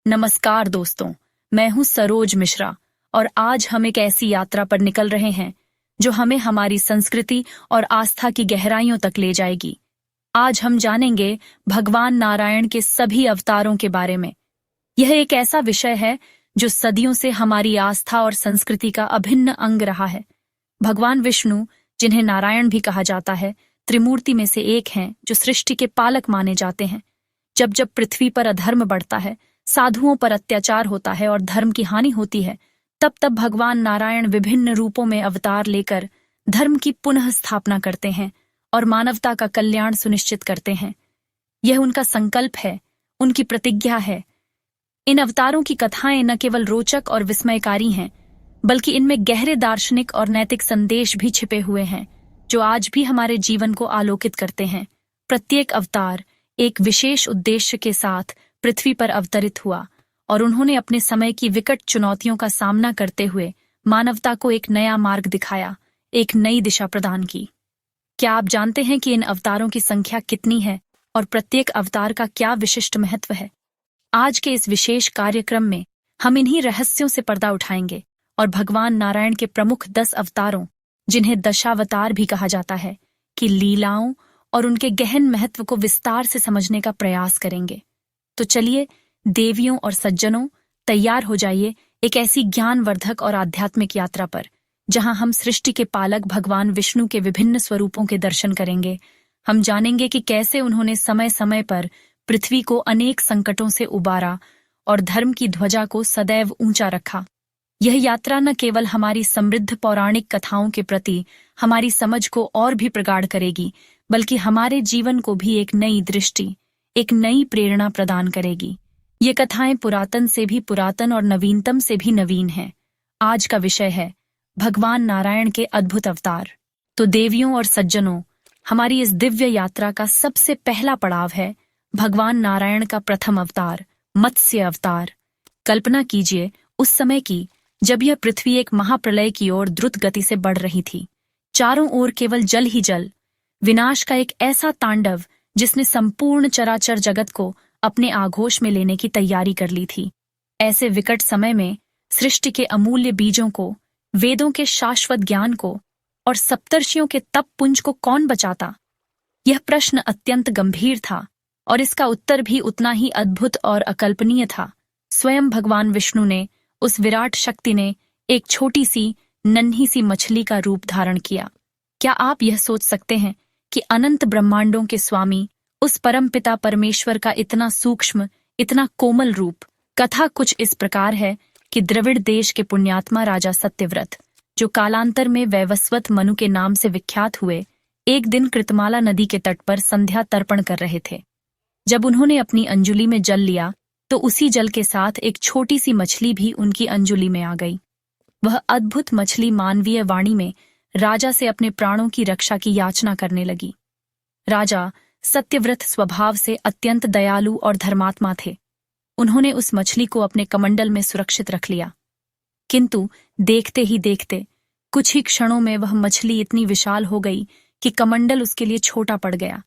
नमस्कार दोस्तों, मैं हूं सरोज मिश्रा और आज हम एक ऐसी यात्रा पर निकल रहे हैं जो हमें हमारी संस्कृति और आस्था की गहराइयों तक ले जाएगी। आज हम जानेंगे भगवान नारायण के सभी अवतारों के बारे में। यह एक ऐसा विषय है जो सदियों से हमारी आस्था और संस्कृति का अभिन्न अंग रहा है। भगवान विष्णु, जिन्हें नारायण भी कहा जाता है, त्रिमूर्ति में से एक हैं जो सृष्टि के पालक माने जाते हैं। जब जब पृथ्वी पर अधर्म बढ़ता है, साधुओं पर अत्याचार होता है और धर्म की हानि होती है, तब तब भगवान नारायण विभिन्न रूपों में अवतार लेकर धर्म की पुनः स्थापना करते हैं और मानवता का कल्याण सुनिश्चित करते हैं। यह उनका संकल्प है, उनकी प्रतिज्ञा है। इन अवतारों की कथाएं न केवल रोचक और विस्मयकारी हैं, बल्कि इनमें गहरे दार्शनिक और नैतिक संदेश भी छिपे हुए हैं, जो आज भी हमारे जीवन को आलोकित करते हैं। प्रत्येक अवतार एक विशेष उद्देश्य के साथ पृथ्वी पर अवतरित हुआ और उन्होंने अपने समय की विकट चुनौतियों का सामना करते हुए मानवता को एक नया मार्ग दिखाया, एक नई दिशा प्रदान की। क्या आप जानते हैं कि इन अवतारों की संख्या कितनी है और प्रत्येक अवतार का क्या विशिष्ट महत्व है? आज के इस विशेष कार्यक्रम में हम इन्हीं रहस्यों से पर्दा उठाएंगे और भगवान नारायण के प्रमुख 10 अवतारों, जिन्हें दशावतार भी कहा जाता है, की लीलाओं और उनके गहन महत्व को विस्तार से समझने का प्रयास करेंगे। तो चलिए देवियों और सज्जनों, तैयार हो जाइए एक ऐसी ज्ञानवर्धक और आध्यात्मिक यात्रा पर, जहां हम सृष्टि के पालक भगवान विष्णु के विभिन्न स्वरूपों के दर्शन करेंगे। हम जानेंगे कि कैसे उन्होंने समय समय पर पृथ्वी को अनेक संकटों से उबारा और धर्म की ध्वजा को सदैव ऊंचा रखा। यह यात्रा न केवल हमारी समृद्ध पौराणिक कथाओं के प्रति हमारी समझ को और भी प्रगाढ़ करेगी, बल्कि हमारे जीवन को भी एक नई दृष्टि, एक नई प्रेरणा प्रदान करेगी। ये कथाएं पुरातन से भी पुरातन और नवीनतम से भी नवीन हैं। आज का विषय है भगवान नारायण के अद्भुत अवतार। तो देवियों और सज्जनों, हमारी इस दिव्य यात्रा का सबसे पहला पड़ाव है भगवान नारायण का प्रथम अवतार, मत्स्य अवतार। कल्पना कीजिए उस समय की जब यह पृथ्वी एक महाप्रलय की ओर द्रुत गति से बढ़ रही थी। चारों ओर केवल जल ही जल, विनाश का एक ऐसा तांडव जिसने संपूर्ण चराचर जगत को अपने आघोष में लेने की तैयारी कर ली थी। ऐसे विकट समय में सृष्टि के अमूल्य बीजों को, वेदों के शाश्वत ज्ञान को और सप्तर्षियों के तप पुंज को कौन बचाता? यह प्रश्न अत्यंत गंभीर था और इसका उत्तर भी उतना ही अद्भुत और अकल्पनीय था। स्वयं भगवान विष्णु ने, उस विराट शक्ति ने, एक छोटी सी नन्ही सी मछली का रूप धारण किया। क्या आप यह सोच सकते हैं कि अनंत ब्रह्मांडों के स्वामी, उस परमपिता परमेश्वर का इतना सूक्ष्म, इतना कोमल रूप? कथा कुछ इस प्रकार है कि द्रविड़ देश के पुण्यात्मा राजा सत्यव्रत, जो कालांतर में वैवस्वत मनु के नाम से विख्यात हुए, एक दिन कृतमाला नदी के तट पर संध्या तर्पण कर रहे थे। जब उन्होंने अपनी अंजुलि में जल लिया तो उसी जल के साथ एक छोटी सी मछली भी उनकी अंजुलि में आ गई। वह अद्भुत मछली मानवीय वाणी में राजा से अपने प्राणों की रक्षा की याचना करने लगी। राजा सत्यव्रत स्वभाव से अत्यंत दयालु और धर्मात्मा थे। उन्होंने उस मछली को अपने कमंडल में सुरक्षित रख लिया, किंतु देखते ही देखते कुछ ही क्षणों में वह मछली इतनी विशाल हो गई कि कमंडल उसके लिए छोटा पड़ गया।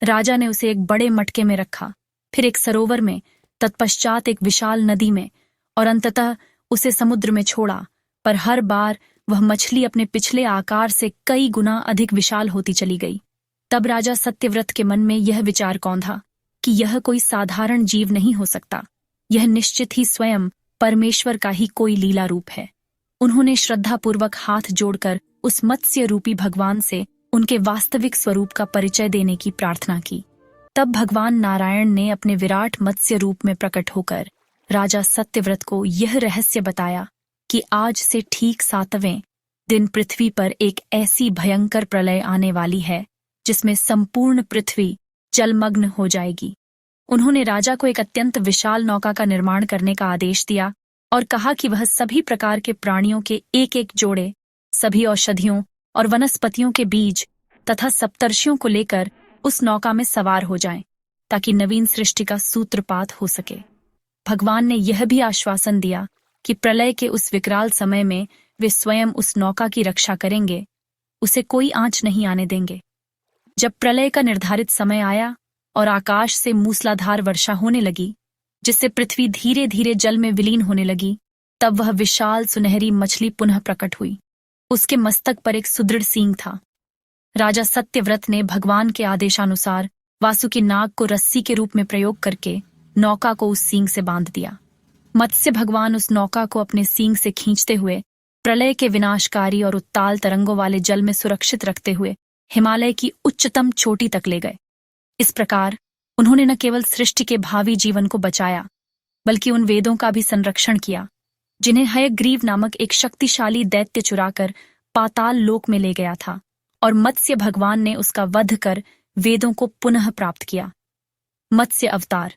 राजा ने उसे एक बड़े मटके में रखा, फिर एक सरोवर में, तत्पश्चात एक विशाल नदी में और अंततः उसे समुद्र में छोड़ा। पर हर बार वह मछली अपने पिछले आकार से कई गुना अधिक विशाल होती चली गई। तब राजा सत्यव्रत के मन में यह विचार कौंधा कि यह कोई साधारण जीव नहीं हो सकता, यह निश्चित ही स्वयं परमेश्वर का ही कोई लीला रूप है। उन्होंने श्रद्धापूर्वक हाथ जोड़कर उस मत्स्य रूपी भगवान से उनके वास्तविक स्वरूप का परिचय देने की प्रार्थना की। तब भगवान नारायण ने अपने विराट मत्स्य रूप में प्रकट होकर राजा सत्यव्रत को यह रहस्य बताया कि आज से ठीक 7वें दिन पृथ्वी पर एक ऐसी भयंकर प्रलय आने वाली है जिसमें संपूर्ण पृथ्वी जलमग्न हो जाएगी। उन्होंने राजा को एक अत्यंत विशाल नौका का निर्माण करने का आदेश दिया और कहा कि वह सभी प्रकार के प्राणियों के एक एक जोड़े, सभी औषधियों और वनस्पतियों के बीज तथा सप्तर्षियों को लेकर उस नौका में सवार हो जाएं, ताकि नवीन सृष्टि का सूत्रपात हो सके। भगवान ने यह भी आश्वासन दिया कि प्रलय के उस विकराल समय में वे स्वयं उस नौका की रक्षा करेंगे, उसे कोई आंच नहीं आने देंगे। जब प्रलय का निर्धारित समय आया और आकाश से मूसलाधार वर्षा होने लगी, जिससे पृथ्वी धीरे धीरे जल में विलीन होने लगी, तब वह विशाल सुनहरी मछली पुनः प्रकट हुई। उसके मस्तक पर एक सुदृढ़ सींग था। राजा सत्यव्रत ने भगवान के आदेशानुसार वासुकी नाग को रस्सी के रूप में प्रयोग करके नौका को उस सींग से बांध दिया। मत्स्य भगवान उस नौका को अपने सींग से खींचते हुए प्रलय के विनाशकारी और उत्ताल तरंगों वाले जल में सुरक्षित रखते हुए हिमालय की उच्चतम चोटी तक ले गए। इस प्रकार उन्होंने न केवल सृष्टि के भावी जीवन को बचाया, बल्कि उन वेदों का भी संरक्षण किया जिन्हें हयग्रीव नामक एक शक्तिशाली दैत्य चुराकर पाताल लोक में ले गया था, और मत्स्य भगवान ने उसका वध कर वेदों को पुनः प्राप्त किया। मत्स्य अवतार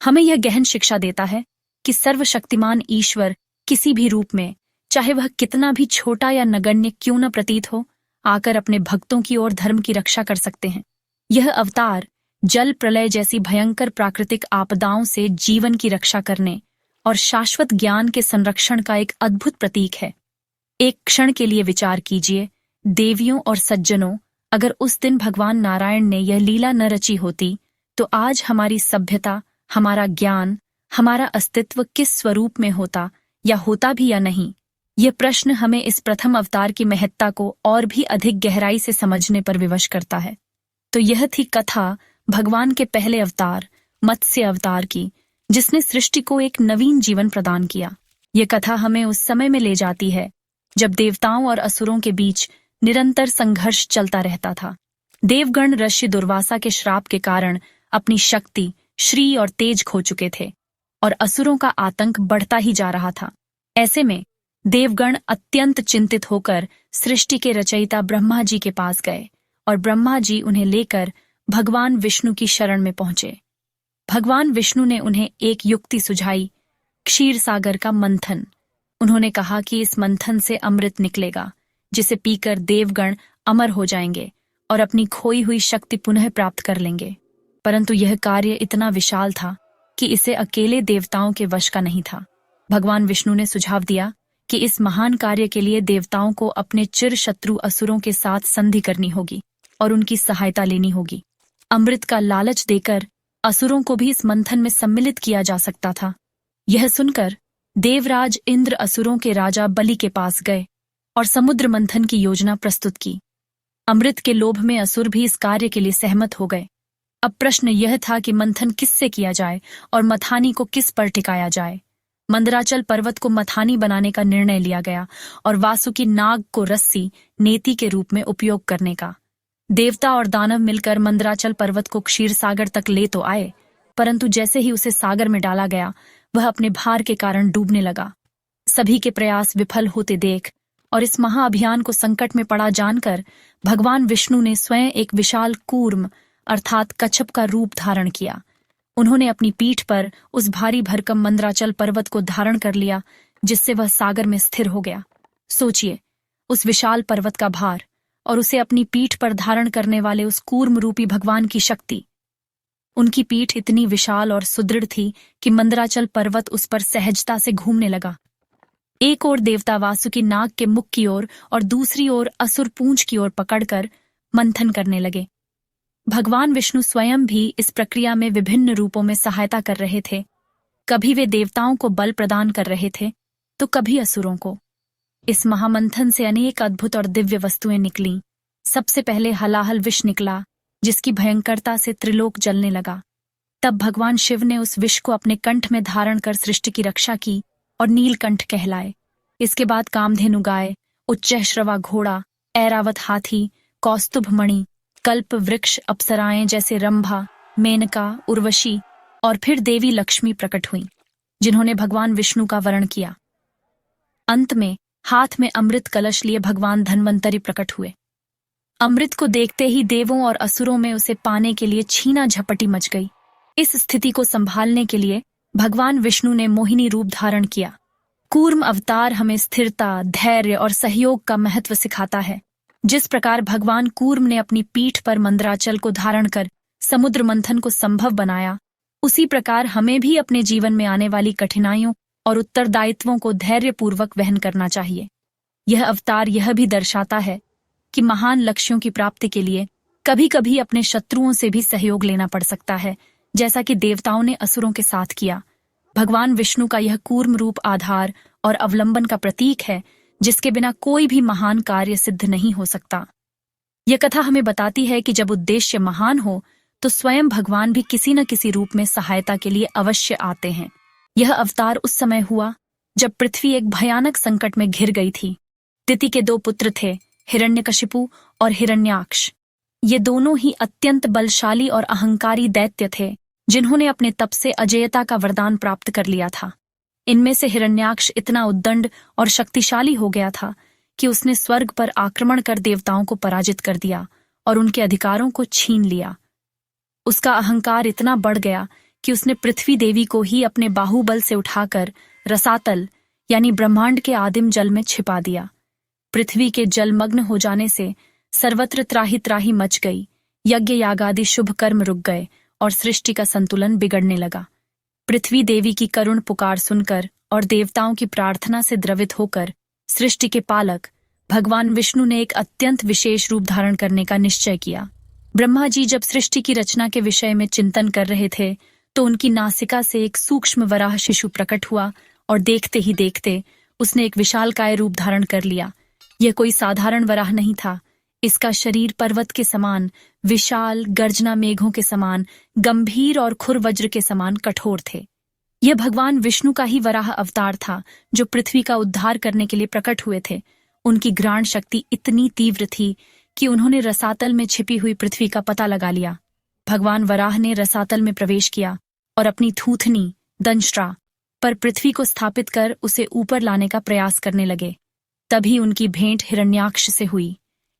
हमें यह गहन शिक्षा देता है कि सर्वशक्तिमान ईश्वर किसी भी रूप में, चाहे वह कितना भी छोटा या नगण्य क्यों न प्रतीत हो, आकर अपने भक्तों की ओर धर्म की रक्षा कर सकते हैं। यह अवतार जल प्रलय जैसी भयंकर प्राकृतिक आपदाओं से जीवन की रक्षा करने और शाश्वत ज्ञान के संरक्षण का एक अद्भुत प्रतीक है। एक क्षण के लिए विचार कीजिए, देवियों और सज्जनों, अगर उस दिन भगवान नारायण ने यह लीला न रची होती तो आज हमारी सभ्यता, हमारा ज्ञान, हमारा अस्तित्व किस स्वरूप में होता, या होता भी या नहीं। यह प्रश्न हमें इस प्रथम अवतार की महत्ता को और भी अधिक गहराई से समझने पर विवश करता है। तो यह थी कथा भगवान के पहले अवतार मत्स्य अवतार की, जिसने सृष्टि को एक नवीन जीवन प्रदान किया। यह कथा हमें उस समय में ले जाती है जब देवताओं और असुरों के बीच निरंतर संघर्ष चलता रहता था। देवगण ऋषि दुर्वासा के श्राप के कारण अपनी शक्ति, श्री और तेज खो चुके थे, और असुरों का आतंक बढ़ता ही जा रहा था। ऐसे में देवगण अत्यंत चिंतित होकर सृष्टि के रचयिता ब्रह्मा जी के पास गए, और ब्रह्मा जी उन्हें लेकर भगवान विष्णु की शरण में पहुंचे। भगवान विष्णु ने उन्हें एक युक्ति सुझाई, क्षीर सागर का मंथन। उन्होंने कहा कि इस मंथन से अमृत निकलेगा, जिसे पीकर देवगण अमर हो जाएंगे और अपनी खोई हुई शक्ति पुनः प्राप्त कर लेंगे। परंतु यह कार्य इतना विशाल था कि इसे अकेले देवताओं के वश का नहीं था। भगवान विष्णु ने सुझाव दिया कि इस महान कार्य के लिए देवताओं को अपने चिर शत्रु असुरों के साथ संधि करनी होगी और उनकी सहायता लेनी होगी। अमृत का लालच देकर असुरों को भी इस मंथन में सम्मिलित किया जा सकता था। यह सुनकर देवराज इंद्र असुरों के राजा बलि के पास गए और समुद्र मंथन की योजना प्रस्तुत की। अमृत के लोभ में असुर भी इस कार्य के लिए सहमत हो गए। अब प्रश्न यह था कि मंथन किससे किया जाए और मथानी को किस पर टिकाया जाए। मंदराचल पर्वत को मथानी बनाने का निर्णय लिया गया और वासुकी नाग को रस्सी, नेति के रूप में उपयोग करने का। देवता और दानव मिलकर मंदराचल पर्वत को क्षीर सागर तक ले तो आए, परंतु जैसे ही उसे सागर में डाला गया, वह अपने भार के कारण डूबने लगा। सभी के प्रयास विफल होते देख और इस महाअभियान को संकट में पड़ा जानकर भगवान विष्णु ने स्वयं एक विशाल कूर्म अर्थात कच्छप का रूप धारण किया। उन्होंने अपनी पीठ पर उस भारी भरकम मंदराचल पर्वत को धारण कर लिया, जिससे वह सागर में स्थिर हो गया। सोचिए, उस विशाल पर्वत का भार और उसे अपनी पीठ पर धारण करने वाले उस कूर्म रूपी भगवान की शक्ति। उनकी पीठ इतनी विशाल और सुदृढ़ थी कि मंदराचल पर्वत उस पर सहजता से घूमने लगा। एक ओर देवता वासुकी नाग के मुख की ओर और दूसरी ओर असुर पूंछ की ओर पकड़कर मंथन करने लगे। भगवान विष्णु स्वयं भी इस प्रक्रिया में विभिन्न रूपों में सहायता कर रहे थे। कभी वे देवताओं को बल प्रदान कर रहे थे, तो कभी असुरों को। इस महामंथन से अनेक अद्भुत और दिव्य वस्तुएं निकलीं। सबसे पहले हलाहल विष निकला, जिसकी भयंकरता से त्रिलोक जलने लगा। तब भगवान शिव ने उस विष को अपने कंठ में धारण कर सृष्टि की रक्षा की और नीलकंठ कहलाए। इसके बाद कामधेनु गाय, उच्चैःश्रवा घोड़ा, ऐरावत हाथी, कौस्तुभ मणि, कल्प वृक्ष, अप्सराएं जैसे रंभा, मेनका, उर्वशी और फिर देवी लक्ष्मी प्रकट हुईं, जिन्होंने भगवान विष्णु का वरण किया। अंत में हाथ में अमृत कलश लिए भगवान धन्वंतरि प्रकट हुए। अमृत को देखते ही देवों और असुरों में उसे पाने के लिए छीना झपटी मच गई। इस स्थिति को संभालने के लिए भगवान विष्णु ने मोहिनी रूप धारण किया। कूर्म अवतार हमें स्थिरता, धैर्य और सहयोग का महत्व सिखाता है। जिस प्रकार भगवान कूर्म ने अपनी पीठ पर मंदराचल को धारण कर समुद्र मंथन को संभव बनाया, उसी प्रकार हमें भी अपने जीवन में आने वाली कठिनाइयों और उत्तरदायित्वों को धैर्यपूर्वक वहन करना चाहिए। यह अवतार यह भी दर्शाता है कि महान लक्ष्यों की प्राप्ति के लिए कभी कभी अपने शत्रुओं से भी सहयोग लेना पड़ सकता है, जैसा कि देवताओं ने असुरों के साथ किया भगवान विष्णु का यह कूर्म रूप आधार और अवलंबन का प्रतीक है, जिसके बिना कोई भी महान कार्य सिद्ध नहीं हो सकता। यह कथा हमें बताती है कि जब उद्देश्य महान हो तो स्वयं भगवान भी किसी न किसी रूप में सहायता के लिए अवश्य आते हैं। यह अवतार उस समय हुआ जब पृथ्वी एक भयानक संकट में घिर गई थी। दिति के 2 पुत्र थे, हिरण्यकशिपु और हिरण्याक्ष। ये दोनों ही अत्यंत बलशाली और अहंकारी दैत्य थे, जिन्होंने अपने तप से अजेयता का वरदान प्राप्त कर लिया था। इनमें से हिरण्याक्ष इतना उद्दंड और शक्तिशाली हो गया था कि उसने स्वर्ग पर आक्रमण कर देवताओं को पराजित कर दिया और उनके अधिकारों को छीन लिया। उसका अहंकार इतना बढ़ गया कि उसने पृथ्वी देवी को ही अपने बाहुबल से उठाकर रसातल यानी ब्रह्मांड के आदिम जल में छिपा दिया। पृथ्वी के जलमग्न हो जाने से सर्वत्र त्राही त्राही मच गई, यज्ञ यागादि शुभ कर्म रुक गए और सृष्टि का संतुलन बिगड़ने लगा। पृथ्वी देवी की करुण पुकार सुनकर और देवताओं की प्रार्थना से द्रवित होकर सृष्टि के पालक भगवान विष्णु ने एक अत्यंत विशेष रूप धारण करने का निश्चय किया। ब्रह्मा जी जब सृष्टि की रचना के विषय में चिंतन कर रहे थे तो उनकी नासिका से एक सूक्ष्म वराह शिशु प्रकट हुआ और देखते ही देखते उसने एक विशालकाय रूप धारण कर लिया। यह कोई साधारण वराह नहीं था। इसका शरीर पर्वत के समान विशाल, गर्जना मेघों के समान गंभीर और खुर वज्र के समान कठोर थे। यह भगवान विष्णु का ही वराह अवतार था, जो पृथ्वी का उद्धार करने के लिए प्रकट हुए थे। उनकी घ्राण शक्ति इतनी तीव्र थी कि उन्होंने रसातल में छिपी हुई पृथ्वी का पता लगा लिया। भगवान वराह ने रसातल में प्रवेश किया और अपनी थूथनी दंष्ट्रा पर पृथ्वी को स्थापित कर उसे ऊपर लाने का प्रयास करने लगे। तभी उनकी भेंट हिरण्याक्ष से हुई।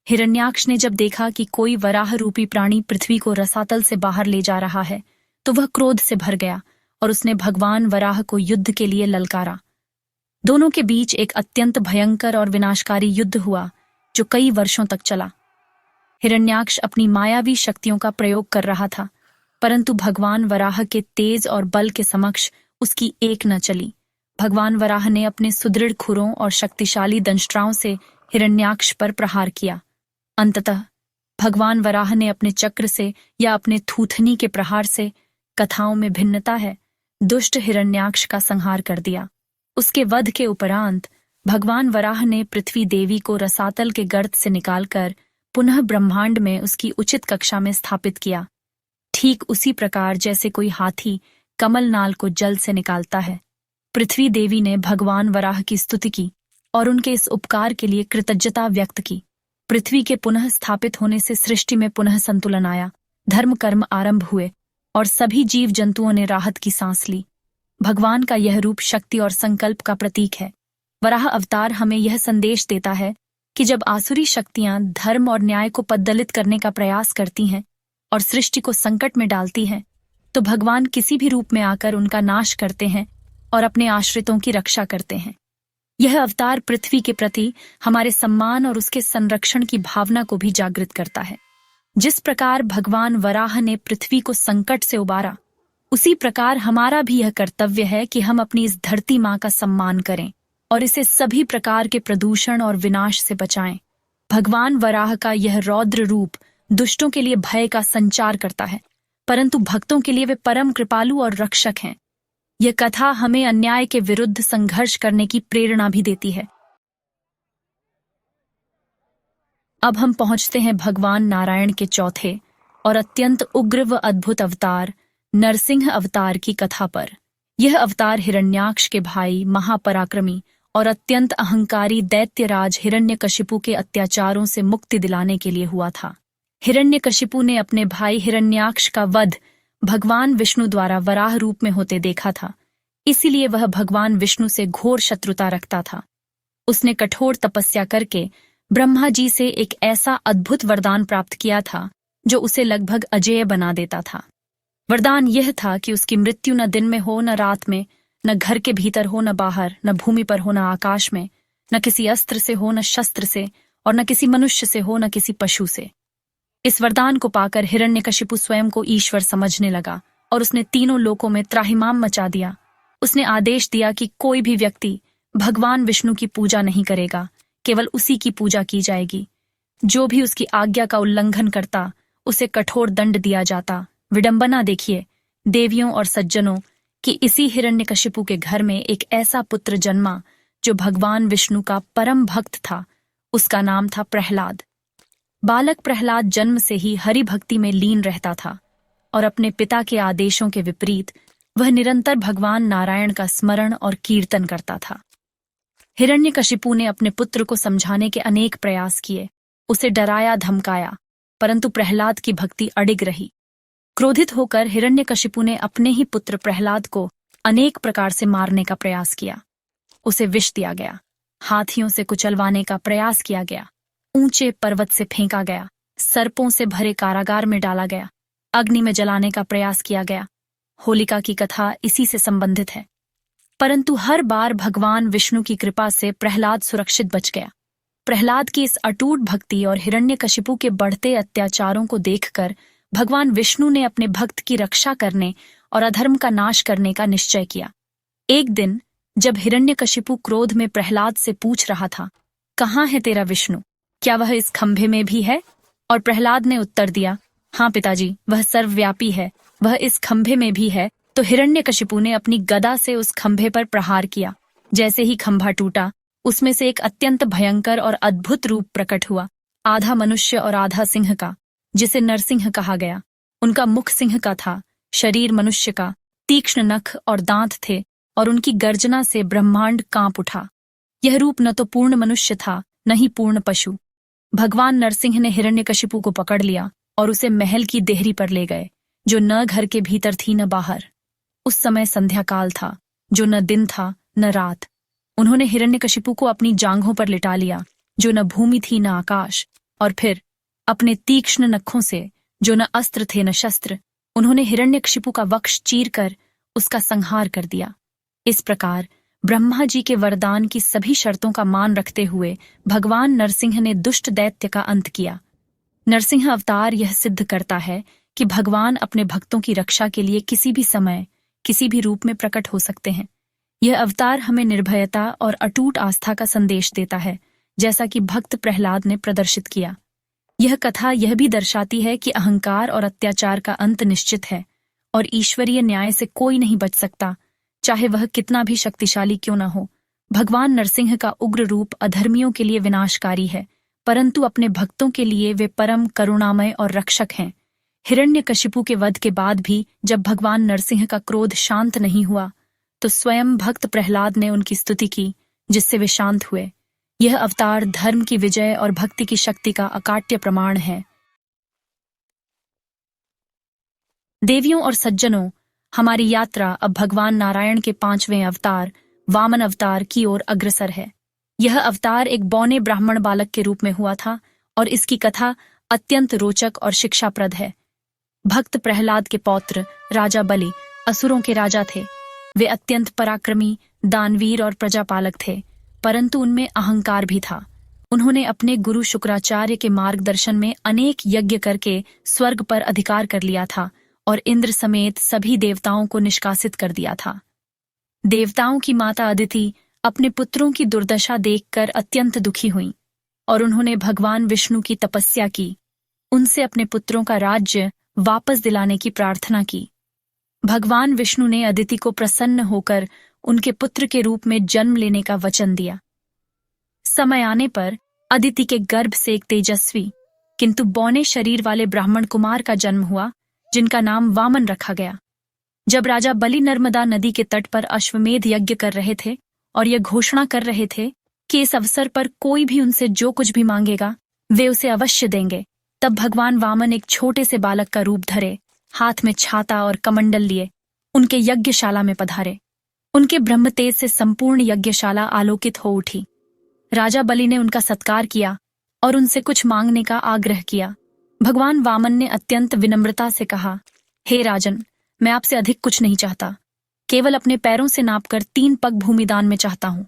हिरण्याक्ष ने जब देखा कि कोई वराह रूपी प्राणी पृथ्वी को रसातल से बाहर ले जा रहा है तो वह क्रोध से भर गया और उसने भगवान वराह को युद्ध के लिए ललकारा। दोनों के बीच एक अत्यंत भयंकर और विनाशकारी युद्ध हुआ जो कई वर्षों तक चला। हिरण्याक्ष अपनी मायावी शक्तियों का प्रयोग कर रहा था, परंतु भगवान वराह के तेज और बल के समक्ष उसकी एक न चली। भगवान वराह ने अपने सुदृढ़ खुरों और शक्तिशाली दंष्ट्राओं से हिरण्याक्ष पर प्रहार किया। अंततः भगवान वराह ने अपने चक्र से या अपने थूथनी के प्रहार से, कथाओं में भिन्नता है, दुष्ट हिरण्याक्ष का संहार कर दिया। उसके वध के उपरांत भगवान वराह ने पृथ्वी देवी को रसातल के गर्त से निकालकर पुनः ब्रह्मांड में उसकी उचित कक्षा में स्थापित किया, ठीक उसी प्रकार जैसे कोई हाथी कमल नाल को जल से निकालता है। पृथ्वी देवी ने भगवान वराह की स्तुति की और उनके इस उपकार के लिए कृतज्ञता व्यक्त की। पृथ्वी के पुनः स्थापित होने से सृष्टि में पुनः संतुलन आया, धर्म कर्म आरंभ हुए और सभी जीव जंतुओं ने राहत की सांस ली। भगवान का यह रूप शक्ति और संकल्प का प्रतीक है। वराह अवतार हमें यह संदेश देता है कि जब आसुरी शक्तियां धर्म और न्याय को पद्दलित करने का प्रयास करती हैं और सृष्टि को संकट में डालती हैं, तो भगवान किसी भी रूप में आकर उनका नाश करते हैं और अपने आश्रितों की रक्षा करते हैं। यह अवतार पृथ्वी के प्रति हमारे सम्मान और उसके संरक्षण की भावना को भी जागृत करता है। जिस प्रकार भगवान वराह ने पृथ्वी को संकट से उबारा, उसी प्रकार हमारा भी यह कर्तव्य है कि हम अपनी इस धरती माँ का सम्मान करें और इसे सभी प्रकार के प्रदूषण और विनाश से बचाएं। भगवान वराह का यह रौद्र रूप दुष्टों के लिए भय का संचार करता है, परंतु भक्तों के लिए वे परम कृपालु और रक्षक हैं। यह कथा हमें अन्याय के विरुद्ध संघर्ष करने की प्रेरणा भी देती है। अब हम पहुंचते हैं भगवान नारायण के चौथे और अत्यंत उग्र व अद्भुत अवतार नरसिंह अवतार की कथा पर। यह अवतार हिरण्याक्ष के भाई, महापराक्रमी और अत्यंत अहंकारी दैत्यराज हिरण्यकशिपु के अत्याचारों से मुक्ति दिलाने के लिए हुआ था। हिरण्यकशिपु ने अपने भाई हिरण्याक्ष का वध भगवान विष्णु द्वारा वराह रूप में होते देखा था, इसीलिए वह भगवान विष्णु से घोर शत्रुता रखता था। उसने कठोर तपस्या करके ब्रह्मा जी से एक ऐसा अद्भुत वरदान प्राप्त किया था जो उसे लगभग अजेय बना देता था। वरदान यह था कि उसकी मृत्यु न दिन में हो, न रात में, न घर के भीतर हो, न बाहर, न भूमि पर हो, न आकाश में, न किसी अस्त्र से हो, न शस्त्र से, और न किसी मनुष्य से हो, न किसी पशु से। इस वरदान को पाकर हिरण्यकशिपु स्वयं को ईश्वर समझने लगा और उसने तीनों लोकों में त्राहिमाम मचा दिया। उसने आदेश दिया कि कोई भी व्यक्ति भगवान विष्णु की पूजा नहीं करेगा, केवल उसी की पूजा की जाएगी। जो भी उसकी आज्ञा का उल्लंघन करता उसे कठोर दंड दिया जाता। विडंबना देखिए देवियों और सज्जनों कि इसी हिरण्यकशिपु के घर में एक ऐसा पुत्र जन्मा जो भगवान विष्णु का परम भक्त था। उसका नाम था प्रहलाद। बालक प्रहलाद जन्म से ही हरि भक्ति में लीन रहता था और अपने पिता के आदेशों के विपरीत वह निरंतर भगवान नारायण का स्मरण और कीर्तन करता था। हिरण्यकशिपु ने अपने पुत्र को समझाने के अनेक प्रयास किए, उसे डराया धमकाया, परंतु प्रहलाद की भक्ति अडिग रही। क्रोधित होकर हिरण्यकशिपु ने अपने ही पुत्र प्रहलाद को अनेक प्रकार से मारने का प्रयास किया। उसे विष दिया गया, हाथियों से कुचलवाने का प्रयास किया गया, ऊंचे पर्वत से फेंका गया, सर्पों से भरे कारागार में डाला गया, अग्नि में जलाने का प्रयास किया गया। होलिका की कथा इसी से संबंधित है। परंतु हर बार भगवान विष्णु की कृपा से प्रहलाद सुरक्षित बच गया। प्रहलाद की इस अटूट भक्ति और हिरण्यकशिपु के बढ़ते अत्याचारों को देखकर भगवान विष्णु ने अपने भक्त की रक्षा करने और अधर्म का नाश करने का निश्चय किया। एक दिन जब हिरण्यकशिपु क्रोध में प्रहलाद से पूछ रहा था, कहाँ है तेरा विष्णु, क्या वह इस खंभे में भी है? और प्रहलाद ने उत्तर दिया, हाँ पिताजी, वह सर्वव्यापी है, वह इस खंभे में भी है। तो हिरण्यकशिपु ने अपनी गदा से उस खंभे पर प्रहार किया। जैसे ही खंभा टूटा, उसमें से एक अत्यंत भयंकर और अद्भुत रूप प्रकट हुआ, आधा मनुष्य और आधा सिंह का, जिसे नरसिंह कहा गया। उनका मुख सिंह का था, शरीर मनुष्य का, तीक्ष्ण नख और दांत थे और उनकी गर्जना से ब्रह्मांड कांप उठा। यह रूप न तो पूर्ण मनुष्य था, न ही पूर्ण पशु। भगवान नरसिंह ने हिरण्यकशिपु को पकड़ लिया और उसे महल की देहरी पर ले गए, जो न घर के भीतर थी न बाहर। उस समय संध्या काल था, जो न दिन था न रात। उन्होंने हिरण्यकशिपु को अपनी जांघों पर लिटा लिया, जो न भूमि थी न आकाश, और फिर अपने तीक्ष्ण नखों से, जो न अस्त्र थे न शस्त्र, उन्होंने हिरण्यकशिपु का वक्ष चीर कर उसका संहार कर दिया। इस प्रकार ब्रह्मा जी के वरदान की सभी शर्तों का मान रखते हुए भगवान नरसिंह ने दुष्ट दैत्य का अंत किया। नरसिंह अवतार यह सिद्ध करता है कि भगवान अपने भक्तों की रक्षा के लिए किसी भी समय, किसी भी रूप में प्रकट हो सकते हैं। यह अवतार हमें निर्भयता और अटूट आस्था का संदेश देता है, जैसा कि भक्त प्रहलाद ने प्रदर्शित किया। यह कथा यह भी दर्शाती है कि अहंकार और अत्याचार का अंत निश्चित है और ईश्वरीय न्याय से कोई नहीं बच सकता, चाहे वह कितना भी शक्तिशाली क्यों न हो। भगवान नरसिंह का उग्र रूप अधर्मियों के लिए विनाशकारी है, परंतु अपने भक्तों के लिए वे परम करुणामय और रक्षक हैं। हिरण्यकशिपु के वध के बाद भी जब भगवान नरसिंह का क्रोध शांत नहीं हुआ, तो स्वयं भक्त प्रहलाद ने उनकी स्तुति की, जिससे वे शांत हुए। यह अवतार धर्म की विजय और भक्ति की शक्ति का अकाट्य प्रमाण है। देवियों और सज्जनों, हमारी यात्रा अब भगवान नारायण के 5वें अवतार वामन अवतार की ओर अग्रसर है। यह अवतार एक बौने ब्राह्मण बालक के रूप में हुआ था और इसकी कथा अत्यंत रोचक और शिक्षाप्रद है। भक्त प्रहलाद के पौत्र राजा बलि असुरों के राजा थे। वे अत्यंत पराक्रमी, दानवीर और प्रजापालक थे, परंतु उनमें अहंकार भी था। उन्होंने अपने गुरु शुक्राचार्य के मार्गदर्शन में अनेक यज्ञ करके स्वर्ग पर अधिकार कर लिया था और इंद्र समेत सभी देवताओं को निष्कासित कर दिया था। देवताओं की माता अदिति अपने पुत्रों की दुर्दशा देखकर अत्यंत दुखी हुईं और उन्होंने भगवान विष्णु की तपस्या की, उनसे अपने पुत्रों का राज्य वापस दिलाने की प्रार्थना की। भगवान विष्णु ने अदिति को प्रसन्न होकर उनके पुत्र के रूप में जन्म लेने का वचन दिया। समय आने पर अदिति के गर्भ से एक तेजस्वी किंतु बौने शरीर वाले ब्राह्मण कुमार का जन्म हुआ, जिनका नाम वामन रखा गया। जब राजा बलि नर्मदा नदी के तट पर अश्वमेध यज्ञ कर रहे थे और यह घोषणा कर रहे थे कि इस अवसर पर कोई भी उनसे जो कुछ भी मांगेगा वे उसे अवश्य देंगे, तब भगवान वामन एक छोटे से बालक का रूप धरे, हाथ में छाता और कमंडल लिए उनके यज्ञशाला में पधारे। उनके ब्रह्मतेज से संपूर्ण यज्ञशाला आलोकित हो उठी। राजा बलि ने उनका सत्कार किया और उनसे कुछ मांगने का आग्रह किया। भगवान वामन ने अत्यंत विनम्रता से कहा, हे राजन, मैं आपसे अधिक कुछ नहीं चाहता, केवल अपने पैरों से नापकर 3 पग भूमि दान में चाहता हूं।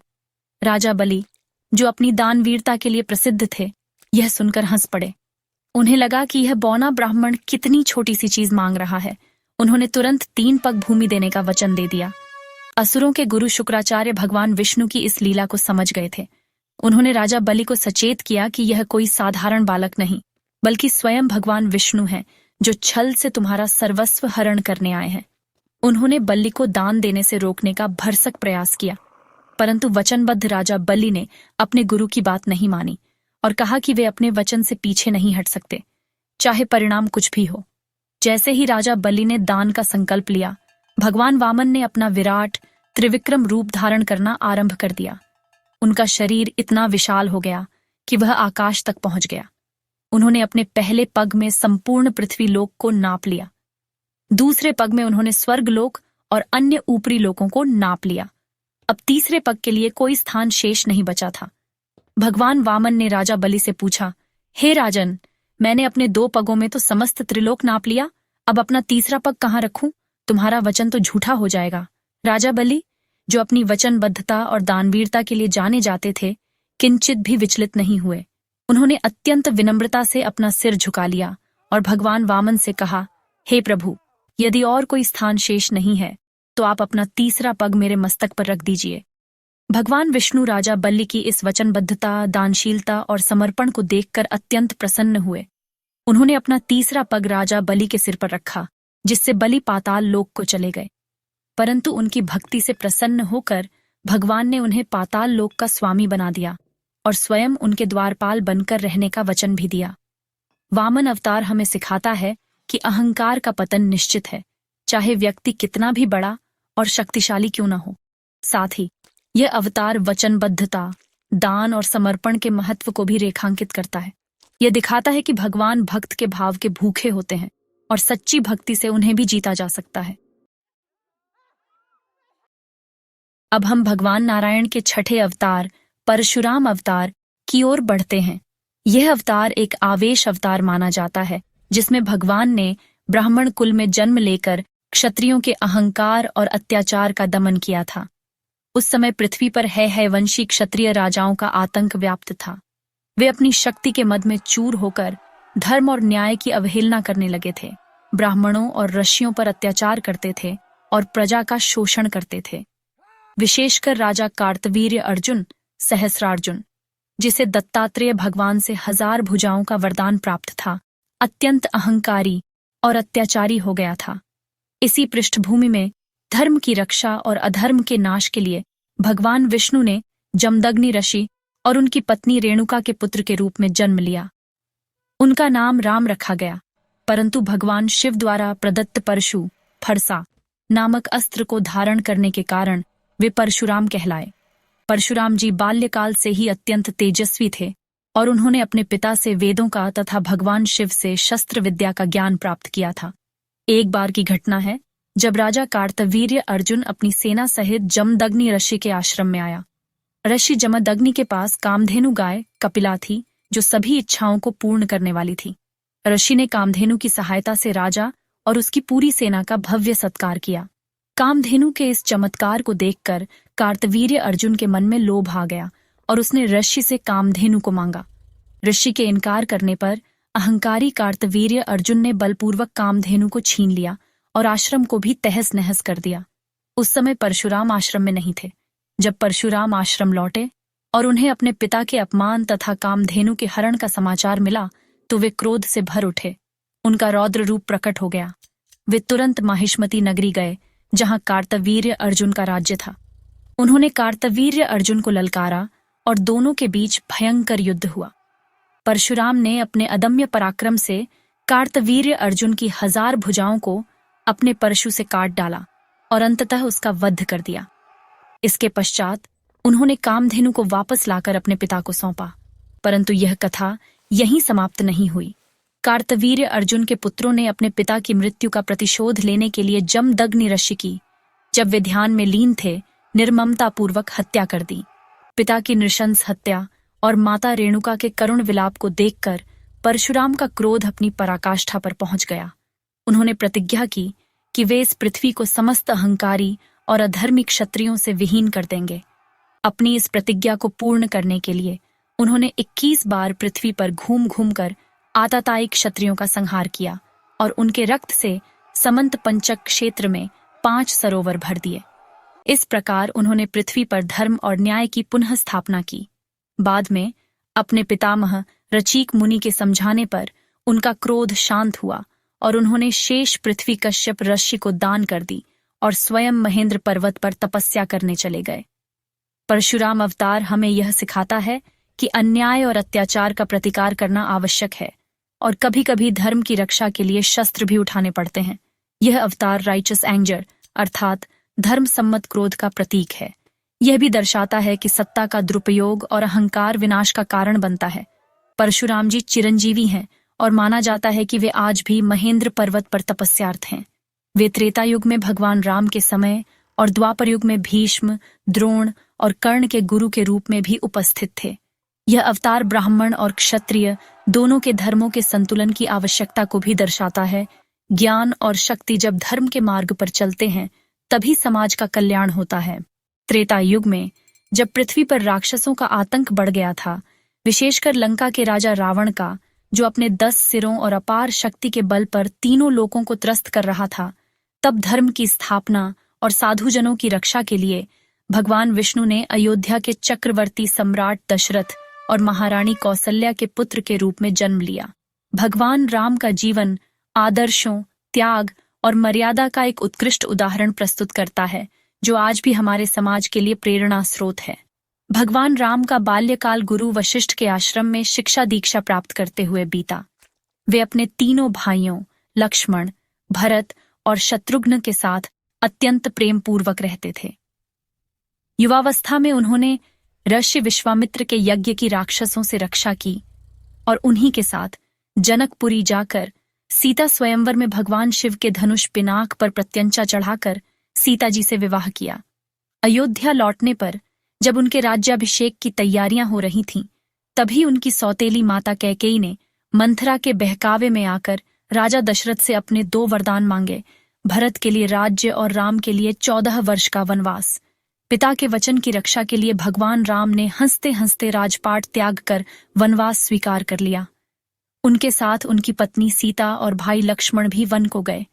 राजा बलि, जो अपनी दानवीरता के लिए प्रसिद्ध थे, यह सुनकर हंस पड़े। उन्हें लगा कि यह बौना ब्राह्मण कितनी छोटी सी चीज मांग रहा है। उन्होंने तुरंत 3 पग भूमि देने का वचन दे दिया। असुरों के गुरु शुक्राचार्य भगवान विष्णु की इस लीला को समझ गए थे। उन्होंने राजा बलि को सचेत किया कि यह कोई साधारण बालक नहीं, बल्कि स्वयं भगवान विष्णु हैं, जो छल से तुम्हारा सर्वस्व हरण करने आए हैं। उन्होंने बल्ली को दान देने से रोकने का भरसक प्रयास किया, परंतु वचनबद्ध राजा बल्ली ने अपने गुरु की बात नहीं मानी और कहा कि वे अपने वचन से पीछे नहीं हट सकते, चाहे परिणाम कुछ भी हो। जैसे ही राजा बल्ली ने दान का संकल्प लिया, भगवान वामन ने अपना विराट त्रिविक्रम रूप धारण करना आरंभ कर दिया। उनका शरीर इतना विशाल हो गया कि वह आकाश तक पहुंच गया। उन्होंने अपने पहले पग में संपूर्ण पृथ्वी लोक को नाप लिया, दूसरे पग में उन्होंने स्वर्ग लोक और अन्य ऊपरी लोकों को नाप लिया। अब तीसरे पग के लिए कोई स्थान शेष नहीं बचा था। भगवान वामन ने राजा बलि से पूछा, हे राजन, मैंने अपने 2 पगों में तो समस्त त्रिलोक नाप लिया, अब अपना तीसरा पग कहाँ रखूं? तुम्हारा वचन तो झूठा हो जाएगा। राजा बलि, जो अपनी वचनबद्धता और दानवीरता के लिए जाने जाते थे, किंचित भी विचलित नहीं हुए। उन्होंने अत्यंत विनम्रता से अपना सिर झुका लिया और भगवान वामन से कहा, हे प्रभु, यदि और कोई स्थान शेष नहीं है तो आप अपना तीसरा पग मेरे मस्तक पर रख दीजिए। भगवान विष्णु राजा बल्ली की इस वचनबद्धता, दानशीलता और समर्पण को देखकर अत्यंत प्रसन्न हुए। उन्होंने अपना तीसरा पग राजा बलि के सिर पर रखा, जिससे बलि पाताल लोक को चले गए। परंतु उनकी भक्ति से प्रसन्न होकर भगवान ने उन्हें पाताल लोक का स्वामी बना दिया और स्वयं उनके द्वारपाल बनकर रहने का वचन भी दिया। वामन अवतार हमें सिखाता है कि अहंकार का पतन निश्चित है, चाहे व्यक्ति कितना भी बड़ा और शक्तिशाली क्यों न हो। साथ ही यह अवतार वचनबद्धता, दान और समर्पण के महत्व को भी रेखांकित करता है। यह दिखाता है कि भगवान भक्त के भाव के भूखे होते हैं और सच्ची भक्ति से उन्हें भी जीता जा सकता है। अब हम भगवान नारायण के छठे अवतार परशुराम अवतार की ओर बढ़ते हैं। यह अवतार एक आवेश अवतार माना जाता है, जिसमें भगवान ने ब्राह्मण कुल में जन्म लेकर क्षत्रियों के अहंकार और अत्याचार का दमन किया था। उस समय पृथ्वी पर वंशी क्षत्रिय राजाओं का आतंक व्याप्त था। वे अपनी शक्ति के मद में चूर होकर धर्म और न्याय की अवहेलना करने लगे थे, ब्राह्मणों और ऋषियों पर अत्याचार करते थे और प्रजा का शोषण करते थे। विशेषकर राजा कार्तवीर्य अर्जुन सहस्रार्जुन, जिसे दत्तात्रेय भगवान से 1000 भुजाओं का वरदान प्राप्त था, अत्यंत अहंकारी और अत्याचारी हो गया था। इसी पृष्ठभूमि में धर्म की रक्षा और अधर्म के नाश के लिए भगवान विष्णु ने जमदग्नि ऋषि और उनकी पत्नी रेणुका के पुत्र के रूप में जन्म लिया। उनका नाम राम रखा गया, परंतु भगवान शिव द्वारा प्रदत्त परशु फरसा नामक अस्त्र को धारण करने के कारण वे परशुराम कहलाए। परशुराम जी बाल्यकाल से ही अत्यंत तेजस्वी थे और उन्होंने अपने पिता से वेदों का तथा भगवान शिव से शस्त्र विद्या का ज्ञान प्राप्त किया था। एक बार की घटना है जब राजा कार्तवीर्य अर्जुन अपनी सेना सहित जमदग्नि ऋषि के आश्रम में आया। ऋषि जमदग्नि के पास कामधेनु गाय कपिला थी, जो सभी इच्छाओं को पूर्ण करने वाली थी। ऋषि ने कामधेनु की सहायता से राजा और उसकी पूरी सेना का भव्य सत्कार किया। कामधेनु के इस चमत्कार को देखकर कार्तवीर्य अर्जुन के मन में लोभ आ गया और उसने ऋषि से कामधेनु को मांगा। ऋषि के इनकार करने पर अहंकारी कार्तवीर्य अर्जुन ने बलपूर्वक कामधेनु को छीन लिया और आश्रम को भी तहस नहस कर दिया। उस समय परशुराम आश्रम में नहीं थे। जब परशुराम आश्रम लौटे और उन्हें अपने पिता के अपमान तथा कामधेनु के हरण का समाचार मिला तो वे क्रोध से भर उठे। उनका रौद्र रूप प्रकट हो गया। वे तुरंत माहिष्मती नगरी गए, जहां कार्तवीर्य अर्जुन का राज्य था। उन्होंने कार्तवीर्य अर्जुन को ललकारा और दोनों के बीच भयंकर युद्ध हुआ। परशुराम ने अपने अदम्य पराक्रम से कार्तवीर्य अर्जुन की 1000 भुजाओं को अपने परशु से काट डाला और अंततः उसका वध कर दिया। इसके पश्चात उन्होंने कामधेनु को वापस लाकर अपने पिता को सौंपा। परंतु यह कथा यहीं समाप्त नहीं हुई। कार्तवीर्य अर्जुन के पुत्रों ने अपने पिता की मृत्यु का प्रतिशोध लेने के लिए जमदग्नि ऋषि की, जब वे ध्यान में लीन थे, निर्ममतापूर्वक हत्या कर दी। पिता की नृशंस हत्या और माता रेणुका के करुण विलाप को देखकर परशुराम का क्रोध अपनी पराकाष्ठा पर पहुंच गया। उन्होंने प्रतिज्ञा की कि वे इस पृथ्वी को समस्त अहंकारी और अधर्मी क्षत्रियों से विहीन कर देंगे। अपनी इस प्रतिज्ञा को पूर्ण करने के लिए उन्होंने 21 बार पृथ्वी पर घूम घूम कर आताताई क्षत्रियों का संहार किया और उनके रक्त से समंत पंचक क्षेत्र में 5 सरोवर भर दिए। इस प्रकार उन्होंने पृथ्वी पर धर्म और न्याय की पुनः स्थापना की। बाद में अपने पितामह रचीक मुनि के समझाने पर उनका क्रोध शांत हुआ और उन्होंने शेष पृथ्वी कश्यप ऋषि को दान कर दी और स्वयं महेंद्र पर्वत पर तपस्या करने चले गए। परशुराम अवतार हमें यह सिखाता है कि अन्याय और अत्याचार का प्रतिकार करना आवश्यक है और कभी कभी धर्म की रक्षा के लिए शस्त्र भी उठाने पड़ते हैं। यह अवतार राइचस एंगर अर्थात धर्म सम्मत क्रोध का प्रतीक है। यह भी दर्शाता है कि सत्ता का दुरुपयोग और अहंकार विनाश का कारण बनता है। परशुराम जी चिरंजीवी हैं और माना जाता है कि वे आज भी महेंद्र पर्वत पर तपस्यार्थ हैं। वे त्रेता युग में भगवान राम के समय और द्वापर युग में भीष्म, द्रोण और कर्ण के गुरु के रूप में भी उपस्थित थे। यह अवतार ब्राह्मण और क्षत्रिय दोनों के धर्मों के संतुलन की आवश्यकता को भी दर्शाता है। ज्ञान और शक्ति जब धर्म के मार्ग पर चलते हैं तभी समाज का कल्याण होता है। त्रेता युग में जब पृथ्वी पर राक्षसों का आतंक बढ़ गया था, विशेषकर लंका के राजा रावण का, जो अपने 10 सिरों और अपार शक्ति के बल पर तीनों लोकों को त्रस्त कर रहा था, तब धर्म की स्थापना और साधुजनों की रक्षा के लिए भगवान विष्णु ने अयोध्या के चक्रवर्ती सम्राट दशरथ और महारानी कौसल्या के पुत्र के रूप में जन्म लिया। भगवान राम का जीवन आदर्शों, त्याग और मर्यादा का एक उत्कृष्ट उदाहरण प्रस्तुत करता है, जो आज भी हमारे समाज के लिए प्रेरणा स्रोत है। भगवान राम का बाल्यकाल गुरु वशिष्ठ के आश्रम में शिक्षा दीक्षा प्राप्त करते हुए बीता। वे अपने तीनों भाइयों लक्ष्मण, भरत और शत्रुघ्न के साथ अत्यंत प्रेम पूर्वक रहते थे। युवावस्था में उन्होंने ऋषि विश्वामित्र के यज्ञ की राक्षसों से रक्षा की और उन्हीं के साथ जनकपुरी जाकर सीता स्वयंवर में भगवान शिव के धनुष पिनाक पर प्रत्यंचा चढ़ाकर सीता जी से विवाह किया। अयोध्या लौटने पर जब उनके राज्याभिषेक की तैयारियां हो रही थीं, तभी उनकी सौतेली माता कैकेयी ने मंथरा के बहकावे में आकर राजा दशरथ से अपने 2 वरदान मांगे, भरत के लिए राज्य और राम के लिए 14 वर्ष का वनवास। पिता के वचन की रक्षा के लिए भगवान राम ने हंसते हंसते राजपाट त्याग कर वनवास स्वीकार कर लिया। उनके साथ उनकी पत्नी सीता और भाई लक्ष्मण भी वन को गए।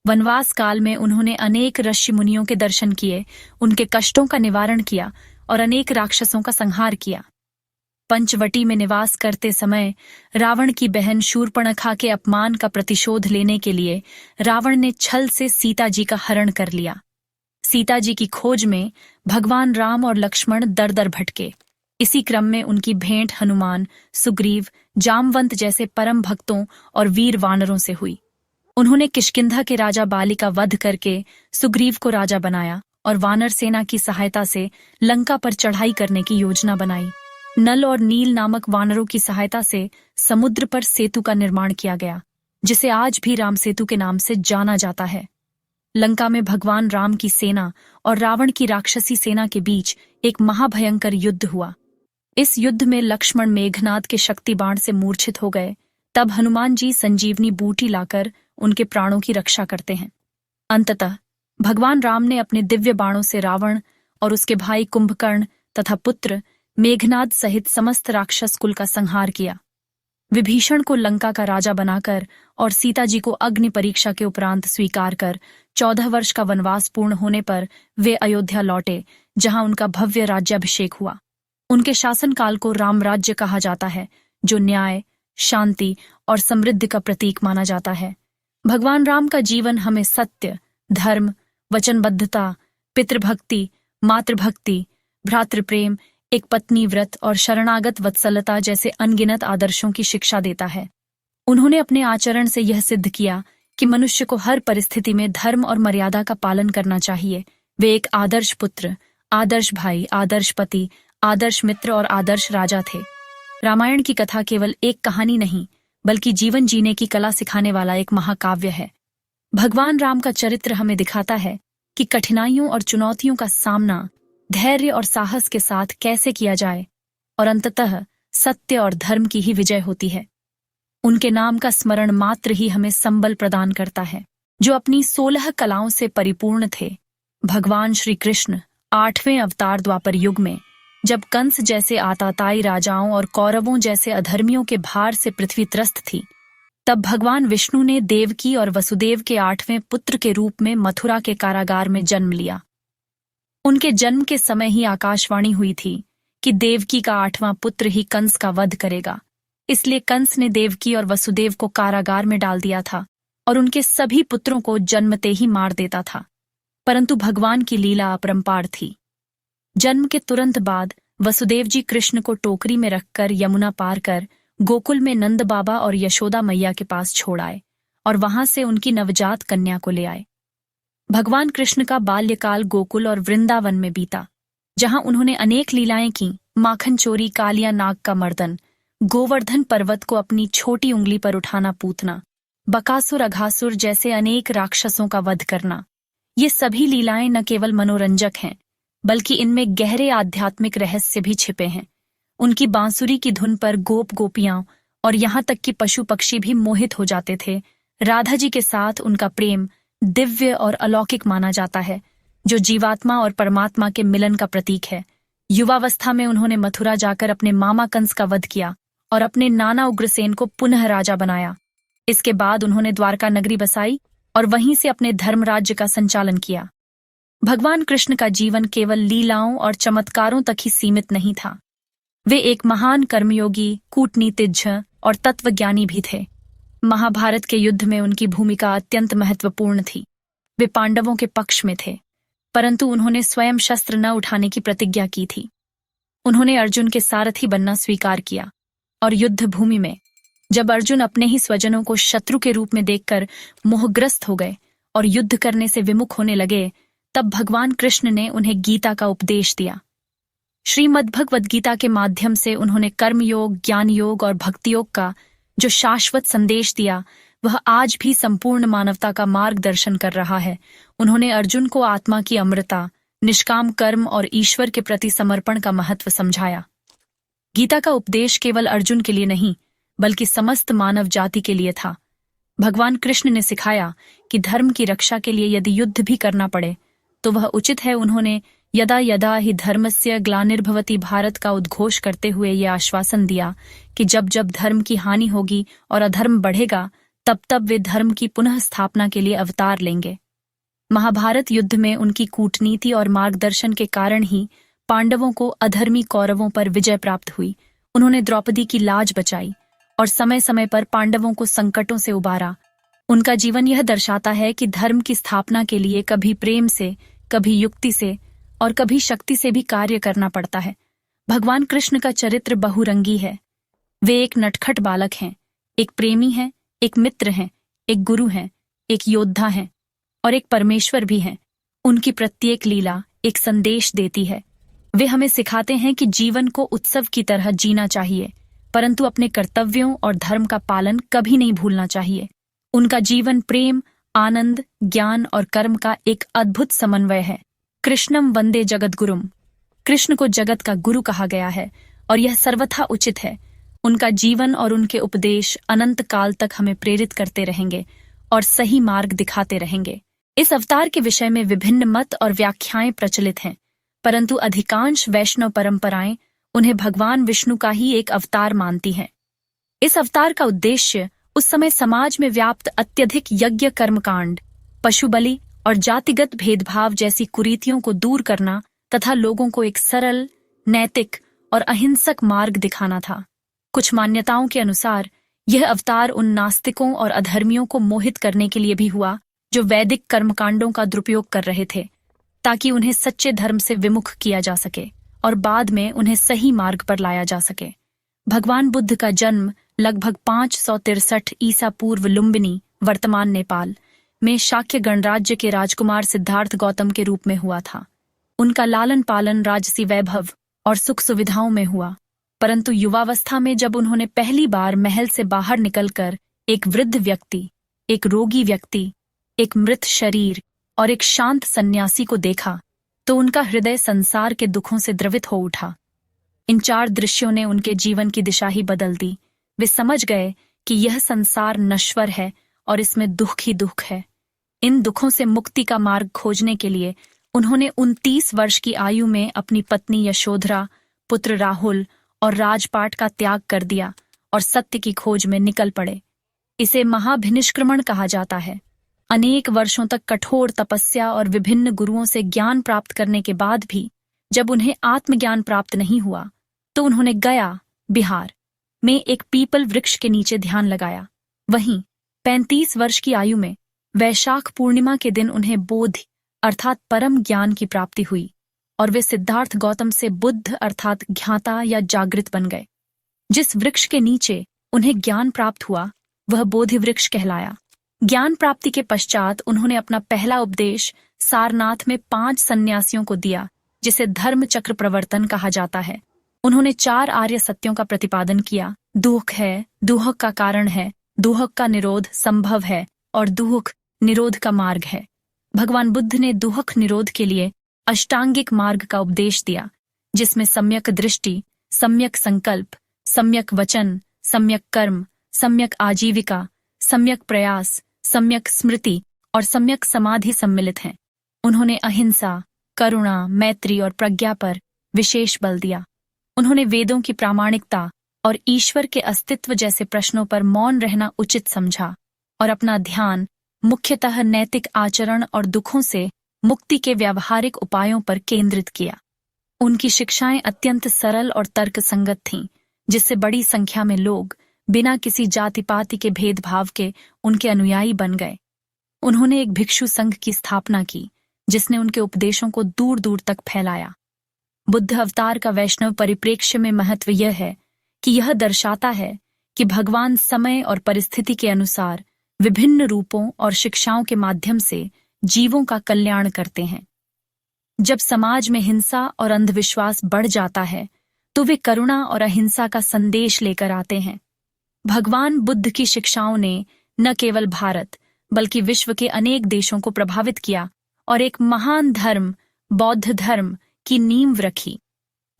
वनवास काल में उन्होंने अनेक ऋषि मुनियों के दर्शन किए, उनके कष्टों का निवारण किया और अनेक राक्षसों का संहार किया। पंचवटी में निवास करते समय रावण की बहन शूर्पणखा के अपमान का प्रतिशोध लेने के लिए रावण ने छल से सीता जी का हरण कर लिया। सीता जी की खोज में भगवान राम और लक्ष्मण दर दर भटके। इसी क्रम में उनकी भेंट हनुमान, सुग्रीव, जामवंत जैसे परम भक्तों और वीर वानरों से हुई। उन्होंने किष्किंधा के राजा बाली का वध करके सुग्रीव को राजा बनाया और वानर सेना की सहायता से लंका पर चढ़ाई करने की योजना बनाई। नल और नील नामक वानरों की सहायता से समुद्र पर सेतु का निर्माण किया गया, जिसे आज भी राम सेतु के नाम से जाना जाता है। लंका में भगवान राम की सेना और रावण की राक्षसी सेना के बीच एक महाभयंकर युद्ध हुआ। इस युद्ध में लक्ष्मण मेघनाद के शक्ति बाण से मूर्छित हो गए। तब हनुमान जी संजीवनी बूटी लाकर उनके प्राणों की रक्षा करते हैं। अंततः भगवान राम ने अपने दिव्य बाणों से रावण और उसके भाई कुंभकर्ण तथा पुत्र मेघनाद सहित समस्त राक्षस कुल का संहार किया। विभीषण को लंका का राजा बनाकर और सीता जी को अग्नि परीक्षा के उपरांत स्वीकार कर 14 वर्ष का वनवास पूर्ण होने पर वे अयोध्या लौटे, जहां उनका भव्य राज्याभिषेक हुआ। उनके शासनकाल को राम राज्य कहा जाता है, जो न्याय, शांति और समृद्धि का प्रतीक माना जाता है। भगवान राम का जीवन हमें सत्य, धर्म, वचनबद्धता, पितृभक्ति, मातृभक्ति, भ्रातृप्रेम, एक पत्नी व्रत और शरणागत वत्सलता जैसे अनगिनत आदर्शों की शिक्षा देता है। उन्होंने अपने आचरण से यह सिद्ध किया कि मनुष्य को हर परिस्थिति में धर्म और मर्यादा का पालन करना चाहिए। वे एक आदर्श पुत्र, आदर्श भाई, आदर्श पति, आदर्श मित्र और आदर्श राजा थे। रामायण की कथा केवल एक कहानी नहीं, बल्कि जीवन जीने की कला सिखाने वाला एक महाकाव्य है। भगवान राम का चरित्र हमें दिखाता है कि कठिनाइयों और चुनौतियों का सामना धैर्य और साहस के साथ कैसे किया जाए और अंततः सत्य और धर्म की ही विजय होती है। उनके नाम का स्मरण मात्र ही हमें संबल प्रदान करता है, जो अपनी 16 कलाओं से परिपूर्ण थे। भगवान श्री कृष्ण 8वें अवतार द्वापर युग में जब कंस जैसे आताताई राजाओं और कौरवों जैसे अधर्मियों के भार से पृथ्वी त्रस्त थी, तब भगवान विष्णु ने देवकी और वसुदेव के 8वें पुत्र के रूप में मथुरा के कारागार में जन्म लिया। उनके जन्म के समय ही आकाशवाणी हुई थी कि देवकी का 8वां पुत्र ही कंस का वध करेगा। इसलिए कंस ने देवकी और वसुदेव को कारागार में डाल दिया था और उनके सभी पुत्रों को जन्मते ही मार देता था। परंतु भगवान की लीला अपरंपार थी। जन्म के तुरंत बाद वसुदेव जी कृष्ण को टोकरी में रखकर यमुना पार कर गोकुल में नंद बाबा और यशोदा मैया के पास छोड़ आए और वहां से उनकी नवजात कन्या को ले आए। भगवान कृष्ण का बाल्यकाल गोकुल और वृंदावन में बीता, जहां उन्होंने अनेक लीलाएं की। माखन चोरी, कालिया नाग का मर्दन, गोवर्धन पर्वत को अपनी छोटी उंगली पर उठाना पूतना, बकासुर अघासुर जैसे अनेक राक्षसों का वध करना। ये सभी लीलाएं न केवल मनोरंजक हैं, बल्कि इनमें गहरे आध्यात्मिक रहस्य भी छिपे हैं। उनकी बांसुरी की धुन पर गोप गोपियां और यहां तक कि पशु पक्षी भी मोहित हो जाते थे। राधा जी के साथ उनका प्रेम दिव्य और अलौकिक माना जाता है, जो जीवात्मा और परमात्मा के मिलन का प्रतीक है। युवावस्था में उन्होंने मथुरा जाकर अपने मामा कंस का वध किया और अपने नाना उग्रसेन को पुनः राजा बनाया। इसके बाद उन्होंने द्वारका नगरी बसाई और वहीं से अपने धर्म राज्य का संचालन किया। भगवान कृष्ण का जीवन केवल लीलाओं और चमत्कारों तक ही सीमित नहीं था। वे एक महान कर्मयोगी, कूटनीतिज्ञ और तत्वज्ञानी भी थे। महाभारत के युद्ध में उनकी भूमिका अत्यंत महत्वपूर्ण थी। वे पांडवों के पक्ष में थे, परंतु उन्होंने स्वयं शस्त्र न उठाने की प्रतिज्ञा की थी। उन्होंने अर्जुन के सारथी बनना स्वीकार किया और युद्ध भूमि में जब अर्जुन अपने ही स्वजनों को शत्रु के रूप में देखकर मोहग्रस्त हो गए और युद्ध करने से विमुख होने लगे, तब भगवान कृष्ण ने उन्हें गीता का उपदेश दिया। श्रीमद्भगवद गीता के माध्यम से उन्होंने कर्मयोग, ज्ञान योग और भक्ति योग का जो शाश्वत संदेश दिया, वह आज भी संपूर्ण मानवता का मार्गदर्शन कर रहा है। उन्होंने अर्जुन को आत्मा की अमरता, निष्काम कर्म और ईश्वर के प्रति समर्पण का महत्व समझाया। गीता का उपदेश केवल अर्जुन के लिए नहीं, बल्कि समस्त मानव जाति के लिए था। भगवान कृष्ण ने सिखाया कि धर्म की रक्षा के लिए यदि युद्ध भी करना पड़े तो वह उचित है। उन्होंने यदा यदा ही धर्मस्य ग्लानिर्भवति भारत का उद्घोष करते हुए यह आश्वासन दिया कि जब जब धर्म की हानि होगी और अधर्म बढ़ेगा, तब तब वे धर्म की पुनः स्थापना के लिए अवतार लेंगे। महाभारत युद्ध में उनकी कूटनीति और मार्गदर्शन के कारण ही पांडवों को अधर्मी कौरवों पर विजय प्राप्त हुई। उन्होंने द्रौपदी की लाज बचाई और समय समय पर पांडवों को संकटों से उबारा। उनका जीवन यह दर्शाता है कि धर्म की स्थापना के लिए कभी प्रेम से, कभी युक्ति से और कभी शक्ति से भी कार्य करना पड़ता है। भगवान कृष्ण का चरित्र बहुरंगी है। वे एक नटखट बालक हैं, एक प्रेमी हैं, एक मित्र हैं, एक गुरु हैं, एक योद्धा हैं और एक परमेश्वर भी हैं। उनकी प्रत्येक लीला एक संदेश देती है। वे हमें सिखाते हैं कि जीवन को उत्सव की तरह जीना चाहिए, परंतु अपने कर्तव्यों और धर्म का पालन कभी नहीं भूलना चाहिए। उनका जीवन प्रेम, आनंद, ज्ञान और कर्म का एक अद्भुत समन्वय है। कृष्णम वंदे जगद्गुरुम। कृष्ण को जगत का गुरु कहा गया है और यह सर्वथा उचित है। उनका जीवन और उनके उपदेश अनंत काल तक हमें प्रेरित करते रहेंगे और सही मार्ग दिखाते रहेंगे। इस अवतार के विषय में विभिन्न मत और व्याख्याएं प्रचलित हैं, परंतु अधिकांश वैष्णव परंपराएं उन्हें भगवान विष्णु का ही एक अवतार मानती हैं। इस अवतार का उद्देश्य उस समय समाज में व्याप्त अत्यधिक यज्ञ कर्मकांड, पशु बलि और जातिगत भेदभाव जैसी कुरीतियों को दूर करना तथा लोगों को एक सरल, नैतिक और अहिंसक मार्ग दिखाना था। कुछ मान्यताओं के अनुसार यह अवतार उन नास्तिकों और अधर्मियों को मोहित करने के लिए भी हुआ जो वैदिक कर्मकांडों का दुरुपयोग कर रहे थे, ताकि उन्हें सच्चे धर्म से विमुख किया जा सके और बाद में उन्हें सही मार्ग पर लाया जा सके। भगवान बुद्ध का जन्म लगभग 563 ईसा पूर्व लुम्बिनी, वर्तमान नेपाल में शाक्य गणराज्य के राजकुमार सिद्धार्थ गौतम के रूप में हुआ था। उनका लालन पालन राजसी वैभव और सुख सुविधाओं में हुआ, परंतु युवावस्था में जब उन्होंने पहली बार महल से बाहर निकलकर एक वृद्ध व्यक्ति, एक रोगी व्यक्ति, एक मृत शरीर और एक शांत सन्यासी को देखा, तो उनका हृदय संसार के दुखों से द्रवित हो उठा। इन 4 दृश्यों ने उनके जीवन की दिशा ही बदल दी। वे समझ गए कि यह संसार नश्वर है और इसमें दुख ही दुख है। इन दुखों से मुक्ति का मार्ग खोजने के लिए उन्होंने 29 वर्ष की आयु में अपनी पत्नी यशोधरा, पुत्र राहुल और राजपाट का त्याग कर दिया और सत्य की खोज में निकल पड़े। इसे महाभिनिष्क्रमण कहा जाता है। अनेक वर्षों तक कठोर तपस्या और विभिन्न गुरुओं से ज्ञान प्राप्त करने के बाद भी जब उन्हें आत्मज्ञान प्राप्त नहीं हुआ, तो उन्होंने गया, बिहार में एक पीपल वृक्ष के नीचे ध्यान लगाया। वहीं 35 वर्ष की आयु में वैशाख पूर्णिमा के दिन उन्हें बोध अर्थात परम ज्ञान की प्राप्ति हुई और वे सिद्धार्थ गौतम से बुद्ध अर्थात ज्ञाता या जागृत बन गए। जिस वृक्ष के नीचे उन्हें ज्ञान प्राप्त हुआ वह बोधि वृक्ष कहलाया। ज्ञान प्राप्ति के पश्चात उन्होंने अपना पहला उपदेश सारनाथ में 5 सन्यासियों को दिया, जिसे धर्म चक्र प्रवर्तन कहा जाता है। उन्होंने 4 आर्य सत्यों का प्रतिपादन किया। दुख है, दुहक का कारण है, दुहक का निरोध संभव है और दुहक निरोध का मार्ग है। भगवान बुद्ध ने दुहक निरोध के लिए अष्टांगिक मार्ग का उपदेश दिया, जिसमें सम्यक दृष्टि, सम्यक संकल्प, सम्यक वचन, सम्यक कर्म, सम्यक आजीविका, सम्यक प्रयास, सम्यक स्मृति और सम्यक समाधि सम्मिलित हैं। उन्होंने अहिंसा, करुणा, मैत्री और प्रज्ञा पर विशेष बल दिया। उन्होंने वेदों की प्रामाणिकता और ईश्वर के अस्तित्व जैसे प्रश्नों पर मौन रहना उचित समझा और अपना ध्यान मुख्यतः नैतिक आचरण और दुखों से मुक्ति के व्यावहारिक उपायों पर केंद्रित किया। उनकी शिक्षाएं अत्यंत सरल और तर्कसंगत थीं, जिससे बड़ी संख्या में लोग बिना किसी जाति पाति के भेदभाव के उनके अनुयायी बन गए। उन्होंने एक भिक्षु संघ की स्थापना की, जिसने उनके उपदेशों को दूर दूर तक फैलाया। बुद्ध अवतार का वैष्णव परिप्रेक्ष्य में महत्व यह है कि यह दर्शाता है कि भगवान समय और परिस्थिति के अनुसार विभिन्न रूपों और शिक्षाओं के माध्यम से जीवों का कल्याण करते हैं। जब समाज में हिंसा और अंधविश्वास बढ़ जाता है तो वे करुणा और अहिंसा का संदेश लेकर आते हैं। भगवान बुद्ध की शिक्षाओं ने न केवल भारत बल्कि विश्व के अनेक देशों को प्रभावित किया और एक महान धर्म, बौद्ध धर्म की नींव रखी।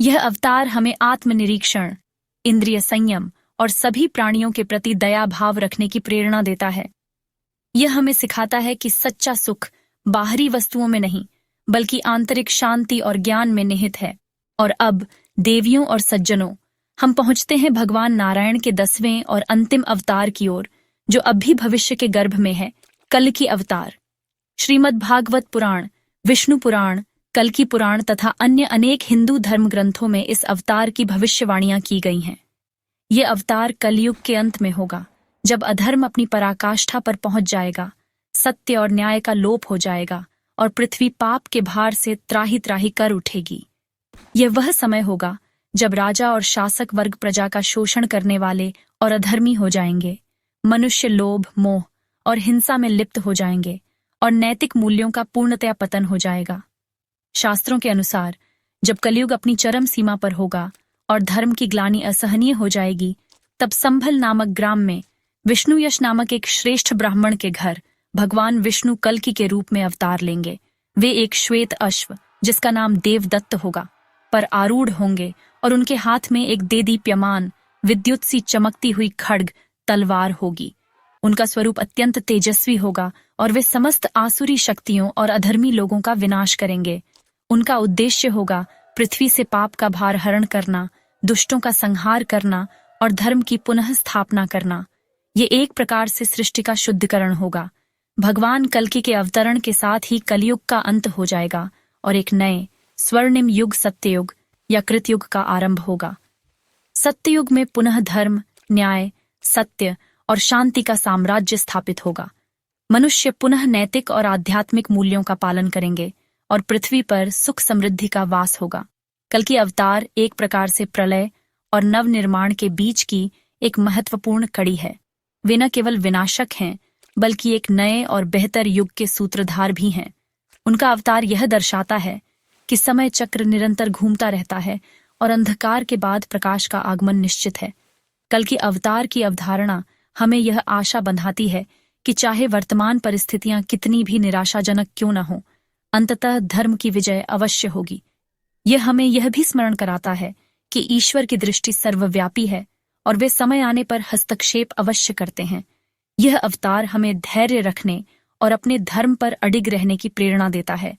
यह अवतार हमें आत्मनिरीक्षण, इंद्रिय संयम और सभी प्राणियों के प्रति दया भाव रखने की प्रेरणा देता है। यह हमें सिखाता है कि सच्चा सुख बाहरी वस्तुओं में नहीं बल्कि आंतरिक शांति और ज्ञान में निहित है। और अब देवियों और सज्जनों, हम पहुंचते हैं भगवान नारायण के 10वें और अंतिम अवतार की ओर, जो अब भी भविष्य के गर्भ में है, कल्कि अवतार। श्रीमद् भागवत पुराण, विष्णु पुराण, कल्कि पुराण तथा अन्य अनेक हिंदू धर्म ग्रंथों में इस अवतार की भविष्यवाणियां की गई हैं। ये अवतार कलयुग के अंत में होगा, जब अधर्म अपनी पराकाष्ठा पर पहुंच जाएगा, सत्य और न्याय का लोप हो जाएगा और पृथ्वी पाप के भार से त्राहि त्राहि कर उठेगी। यह वह समय होगा जब राजा और शासक वर्ग प्रजा का शोषण करने वाले और अधर्मी हो जाएंगे। मनुष्य लोभ, मोह और हिंसा में लिप्त हो जाएंगे और नैतिक मूल्यों का पूर्णतया पतन हो जाएगा। शास्त्रों के अनुसार जब कलयुग अपनी चरम सीमा पर होगा और धर्म की ग्लानि असहनीय हो जाएगी, तब संभल नामक ग्राम में विष्णुयश नामक एक श्रेष्ठ ब्राह्मण के घर भगवान विष्णु कल्कि के रूप में अवतार लेंगे। वे एक श्वेत अश्व, जिसका नाम देवदत्त होगा, पर आरूढ़ होंगे और उनके हाथ में एक देदीप्यमान विद्युत सी चमकती हुई खड्ग तलवार होगी। उनका स्वरूप अत्यंत तेजस्वी होगा और वे समस्त आसुरी शक्तियों और अधर्मी लोगों का विनाश करेंगे। उनका उद्देश्य होगा पृथ्वी से पाप का भार हरण करना, दुष्टों का संहार करना और धर्म की पुनः स्थापना करना। ये एक प्रकार से सृष्टि का शुद्धिकरण होगा। भगवान कल्कि के अवतरण के साथ ही कलयुग का अंत हो जाएगा और एक नए स्वर्णिम युग सत्ययुग या कृतयुग का आरंभ होगा। सत्ययुग में पुनः धर्म, न्याय, सत्य और शांति का साम्राज्य स्थापित होगा। मनुष्य पुनः नैतिक और आध्यात्मिक मूल्यों का पालन करेंगे और पृथ्वी पर सुख समृद्धि का वास होगा। कल्कि अवतार एक प्रकार से प्रलय और नवनिर्माण के बीच की एक महत्वपूर्ण कड़ी है। वे न केवल विनाशक हैं बल्कि एक नए और बेहतर युग के सूत्रधार भी हैं। उनका अवतार यह दर्शाता है कि समय चक्र निरंतर घूमता रहता है और अंधकार के बाद प्रकाश का आगमन निश्चित है। कल्कि अवतार की अवधारणा हमें यह आशा बंधाती है कि चाहे वर्तमान परिस्थितियां कितनी भी निराशाजनक क्यों न हो, अंततः धर्म की विजय अवश्य होगी। यह हमें यह भी स्मरण कराता है कि ईश्वर की दृष्टि सर्वव्यापी है और वे समय आने पर हस्तक्षेप अवश्य करते हैं। यह अवतार हमें धैर्य रखने और अपने धर्म पर अडिग रहने की प्रेरणा देता है,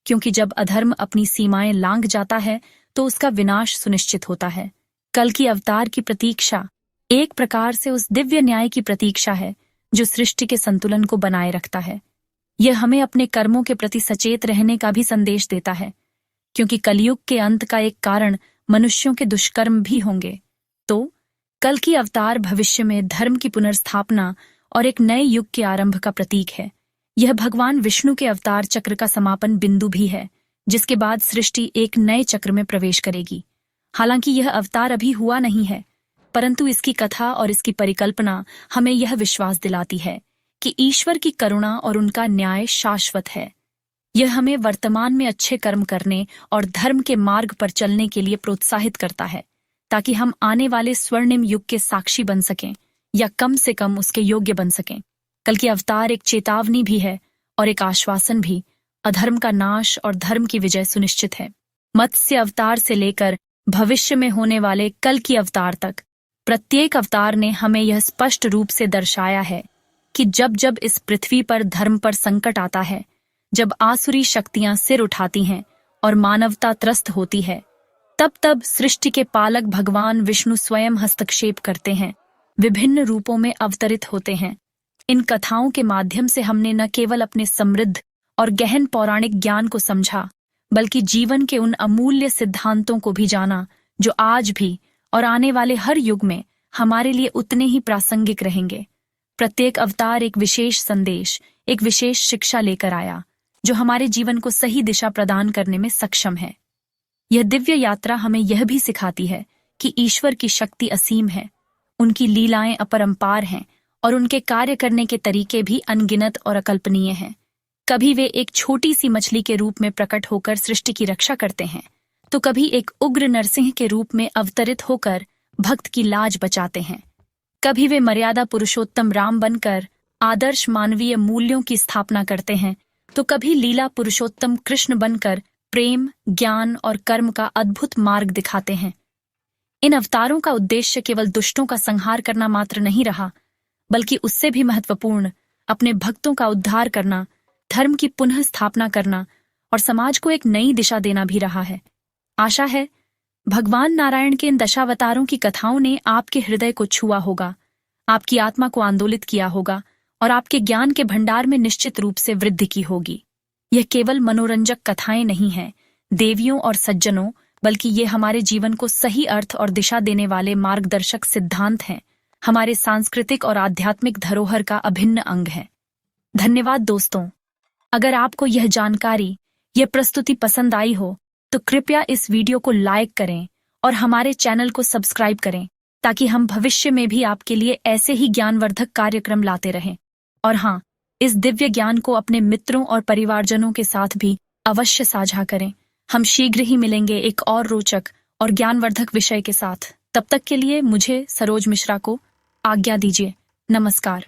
क्योंकि जब अधर्म अपनी सीमाएं लांघ जाता है तो उसका विनाश सुनिश्चित होता है। कल्कि अवतार की प्रतीक्षा एक प्रकार से उस दिव्य न्याय की प्रतीक्षा है जो सृष्टि के संतुलन को बनाए रखता है। यह हमें अपने कर्मों के प्रति सचेत रहने का भी संदेश देता है, क्योंकि कलयुग के अंत का एक कारण मनुष्यों के दुष्कर्म भी होंगे। तो कल्कि अवतार भविष्य में धर्म की पुनर्स्थापना और एक नए युग के आरंभ का प्रतीक है। यह भगवान विष्णु के अवतार चक्र का समापन बिंदु भी है, जिसके बाद सृष्टि एक नए चक्र में प्रवेश करेगी। हालांकि यह अवतार अभी हुआ नहीं है, परंतु इसकी कथा और इसकी परिकल्पना हमें यह विश्वास दिलाती है कि ईश्वर की करुणा और उनका न्याय शाश्वत है। यह हमें वर्तमान में अच्छे कर्म करने और धर्म के मार्ग पर चलने के लिए प्रोत्साहित करता है, ताकि हम आने वाले स्वर्णिम युग के साक्षी बन सकें या कम से कम उसके योग्य बन सकें। कल की अवतार एक चेतावनी भी है और एक आश्वासन भी। अधर्म का नाश और धर्म की विजय सुनिश्चित है। मत्स्य अवतार से लेकर भविष्य में होने वाले कल की अवतार तक प्रत्येक अवतार ने हमें यह स्पष्ट रूप से दर्शाया है कि जब जब इस पृथ्वी पर धर्म पर संकट आता है, जब आसुरी शक्तियां सिर उठाती हैं और मानवता त्रस्त होती है, तब तब सृष्टि के पालक भगवान विष्णु स्वयं हस्तक्षेप करते हैं, विभिन्न रूपों में अवतरित होते हैं। इन कथाओं के माध्यम से हमने न केवल अपने समृद्ध और गहन पौराणिक ज्ञान को समझा, बल्कि जीवन के उन अमूल्य सिद्धांतों को भी जाना जो आज भी और आने वाले हर युग में हमारे लिए उतने ही प्रासंगिक रहेंगे। प्रत्येक अवतार एक विशेष संदेश, एक विशेष शिक्षा लेकर आया, जो हमारे जीवन को सही दिशा प्रदान करने में सक्षम है। यह दिव्य यात्रा हमें यह भी सिखाती है कि ईश्वर की शक्ति असीम है, उनकी लीलाएं अपरंपार हैं और उनके कार्य करने के तरीके भी अनगिनत और अकल्पनीय हैं। कभी वे एक छोटी सी मछली के रूप में प्रकट होकर सृष्टि की रक्षा करते हैं, तो कभी एक उग्र नरसिंह के रूप में अवतरित होकर भक्त की लाज बचाते हैं। कभी वे मर्यादा पुरुषोत्तम राम बनकर आदर्श मानवीय मूल्यों की स्थापना करते हैं, तो कभी लीला पुरुषोत्तम कृष्ण बनकर प्रेम, ज्ञान और कर्म का अद्भुत मार्ग दिखाते हैं। इन अवतारों का उद्देश्य केवल दुष्टों का संहार करना मात्र नहीं रहा, बल्कि उससे भी महत्वपूर्ण अपने भक्तों का उद्धार करना, धर्म की पुनः स्थापना करना और समाज को एक नई दिशा देना भी रहा है। आशा है भगवान नारायण के इन दशावतारों की कथाओं ने आपके हृदय को छुआ होगा, आपकी आत्मा को आंदोलित किया होगा और आपके ज्ञान के भंडार में निश्चित रूप से वृद्धि की होगी। यह केवल मनोरंजक कथाएं नहीं हैं, देवियों और सज्जनों, बल्कि ये हमारे जीवन को सही अर्थ और दिशा देने वाले मार्गदर्शक सिद्धांत हैं, हमारे सांस्कृतिक और आध्यात्मिक धरोहर का अभिन्न अंग है। धन्यवाद दोस्तों। अगर आपको यह जानकारी, यह प्रस्तुति पसंद आई हो, तो कृपया इस वीडियो को लाइक करें और हमारे चैनल को सब्सक्राइब करें, ताकि हम भविष्य में भी आपके लिए ऐसे ही ज्ञानवर्धक कार्यक्रम लाते रहें। और हाँ, इस दिव्य ज्ञान को अपने मित्रों और परिवारजनों के साथ भी अवश्य साझा करें। हम शीघ्र ही मिलेंगे एक और रोचक और ज्ञानवर्धक विषय के साथ। तब तक के लिए मुझे, सरोज मिश्रा को आज्ञा दीजिए। नमस्कार।